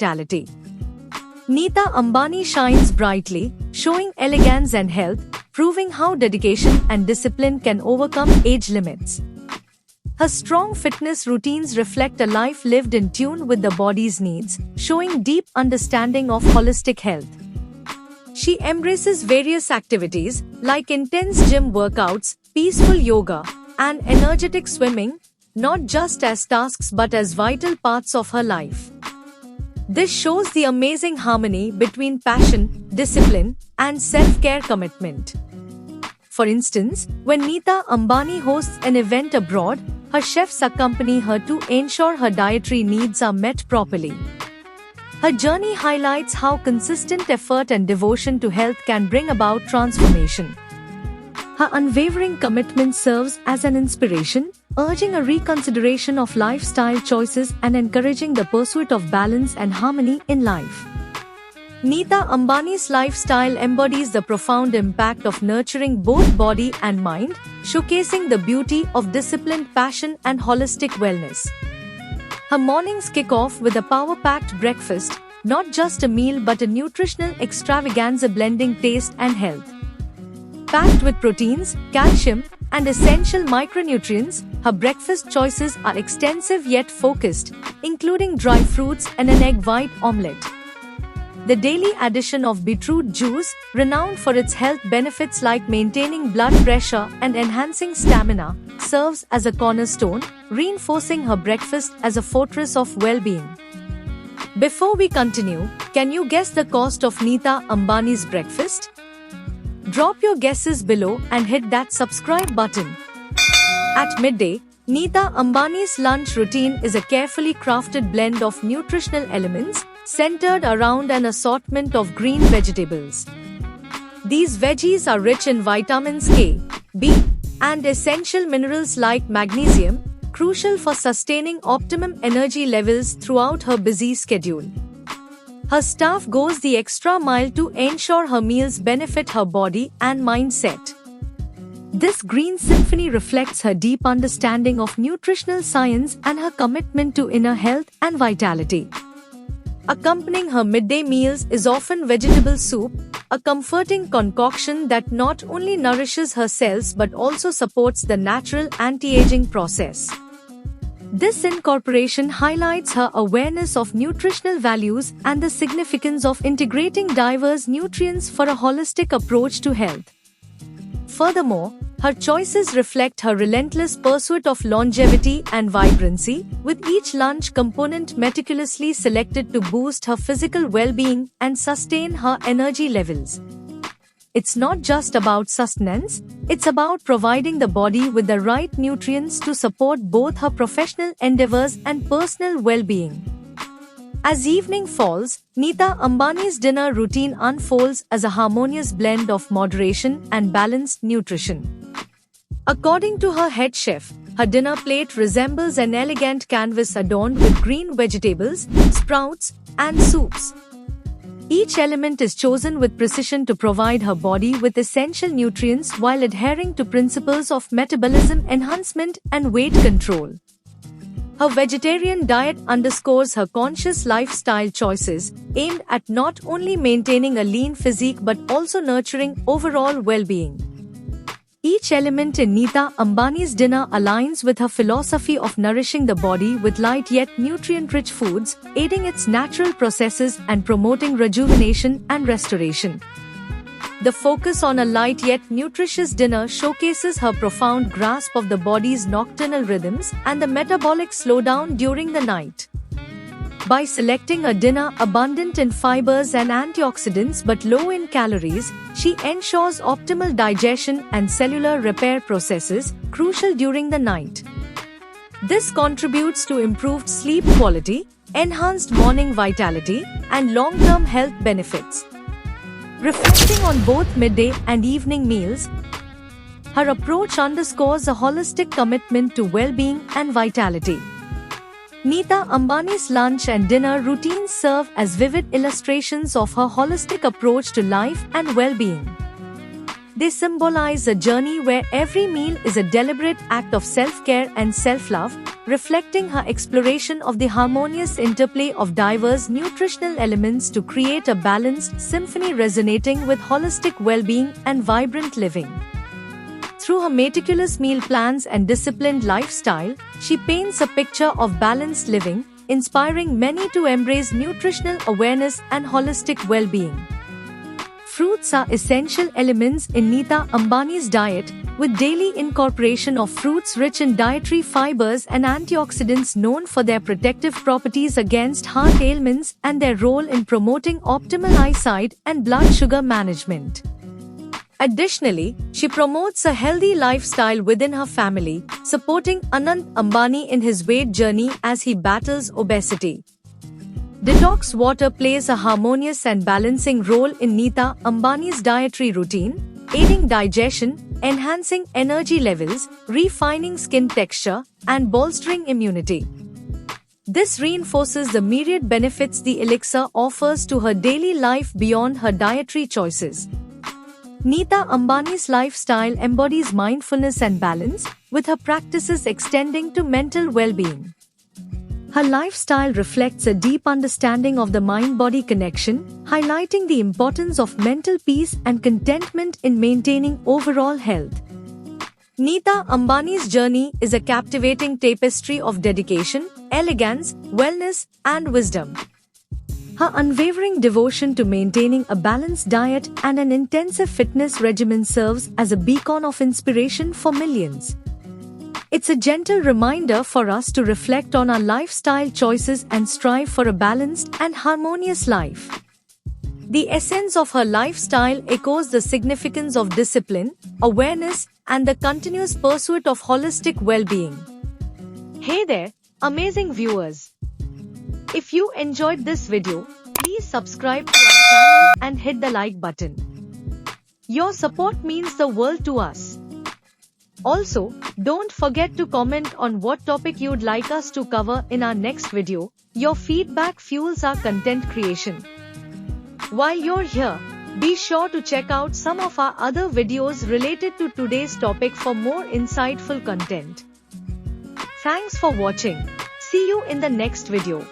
vitality. Neeta Ambani shines brightly, showing elegance and health, proving how dedication and discipline can overcome age limits. Her strong fitness routines reflect a life lived in tune with the body's needs, showing deep understanding of holistic health. She embraces various activities like intense gym workouts, peaceful yoga, and energetic swimming, not just as tasks but as vital parts of her life. This shows the amazing harmony between passion, discipline, and self-care commitment. For instance, when Neeta Ambani hosts an event abroad, her chefs accompany her to ensure her dietary needs are met properly. Her journey highlights how consistent effort and devotion to health can bring about transformation. Her unwavering commitment serves as an inspiration, urging a reconsideration of lifestyle choices and encouraging the pursuit of balance and harmony in life. Neeta Ambani's lifestyle embodies the profound impact of nurturing both body and mind, showcasing the beauty of disciplined passion and holistic wellness. Her mornings kick off with a power-packed breakfast, not just a meal but a nutritional extravaganza blending taste and health. Packed with proteins, calcium, and essential micronutrients, her breakfast choices are extensive yet focused, including dry fruits and an egg white omelette. The daily addition of beetroot juice, renowned for its health benefits like maintaining blood pressure and enhancing stamina, serves as a cornerstone, reinforcing her breakfast as a fortress of well-being. Before we continue, can you guess the cost of Neeta Ambani's breakfast? Drop your guesses below and hit that subscribe button. At midday, Neeta Ambani's lunch routine is a carefully crafted blend of nutritional elements, centered around an assortment of green vegetables. These veggies are rich in vitamins K, B, and essential minerals like magnesium, crucial for sustaining optimum energy levels throughout her busy schedule. Her staff goes the extra mile to ensure her meals benefit her body and mindset. This green symphony reflects her deep understanding of nutritional science and her commitment to inner health and vitality. Accompanying her midday meals is often vegetable soup, a comforting concoction that not only nourishes her cells but also supports the natural anti-aging process. This incorporation highlights her awareness of nutritional values and the significance of integrating diverse nutrients for a holistic approach to health. Furthermore, her choices reflect her relentless pursuit of longevity and vibrancy, with each lunch component meticulously selected to boost her physical well-being and sustain her energy levels. It's not just about sustenance, it's about providing the body with the right nutrients to support both her professional endeavors and personal well-being. As evening falls, Neeta Ambani's dinner routine unfolds as a harmonious blend of moderation and balanced nutrition. According to her head chef, her dinner plate resembles an elegant canvas adorned with green vegetables, sprouts, and soups. Each element is chosen with precision to provide her body with essential nutrients while adhering to principles of metabolism enhancement and weight control. Her vegetarian diet underscores her conscious lifestyle choices, aimed at not only maintaining a lean physique but also nurturing overall well-being. Each element in Neeta Ambani's dinner aligns with her philosophy of nourishing the body with light yet nutrient-rich foods, aiding its natural processes and promoting rejuvenation and restoration. The focus on a light yet nutritious dinner showcases her profound grasp of the body's nocturnal rhythms and the metabolic slowdown during the night. By selecting a dinner abundant in fibers and antioxidants but low in calories, she ensures optimal digestion and cellular repair processes, crucial during the night. This contributes to improved sleep quality, enhanced morning vitality, and long-term health benefits. Reflecting on both midday and evening meals, her approach underscores a holistic commitment to well-being and vitality. Neeta Ambani's lunch and dinner routines serve as vivid illustrations of her holistic approach to life and well-being. They symbolize a journey where every meal is a deliberate act of self-care and self-love, reflecting her exploration of the harmonious interplay of diverse nutritional elements to create a balanced symphony resonating with holistic well-being and vibrant living. Through her meticulous meal plans and disciplined lifestyle, she paints a picture of balanced living, inspiring many to embrace nutritional awareness and holistic well-being. Fruits are essential elements in Nita Ambani's diet, with daily incorporation of fruits rich in dietary fibers and antioxidants known for their protective properties against heart ailments and their role in promoting optimal eyesight and blood sugar management. Additionally, she promotes a healthy lifestyle within her family, supporting Anant Ambani in his weight journey as he battles obesity. Detox water plays a harmonious and balancing role in Nita Ambani's dietary routine, aiding digestion, enhancing energy levels, refining skin texture, and bolstering immunity. This reinforces the myriad benefits the elixir offers to her daily life beyond her dietary choices. Nita Ambani's lifestyle embodies mindfulness and balance, with her practices extending to mental well-being. Her lifestyle reflects a deep understanding of the mind-body connection, highlighting the importance of mental peace and contentment in maintaining overall health. Nita Ambani's journey is a captivating tapestry of dedication, elegance, wellness, and wisdom. Her unwavering devotion to maintaining a balanced diet and an intensive fitness regimen serves as a beacon of inspiration for millions. It's a gentle reminder for us to reflect on our lifestyle choices and strive for a balanced and harmonious life. The essence of her lifestyle echoes the significance of discipline, awareness, and the continuous pursuit of holistic well-being. Hey there, amazing viewers! If you enjoyed this video, please subscribe to our channel and hit the like button. Your support means the world to us. Also, don't forget to comment on what topic you'd like us to cover in our next video. Your feedback fuels our content creation. While you're here, be sure to check out some of our other videos related to today's topic for more insightful content. Thanks for watching. See you in the next video.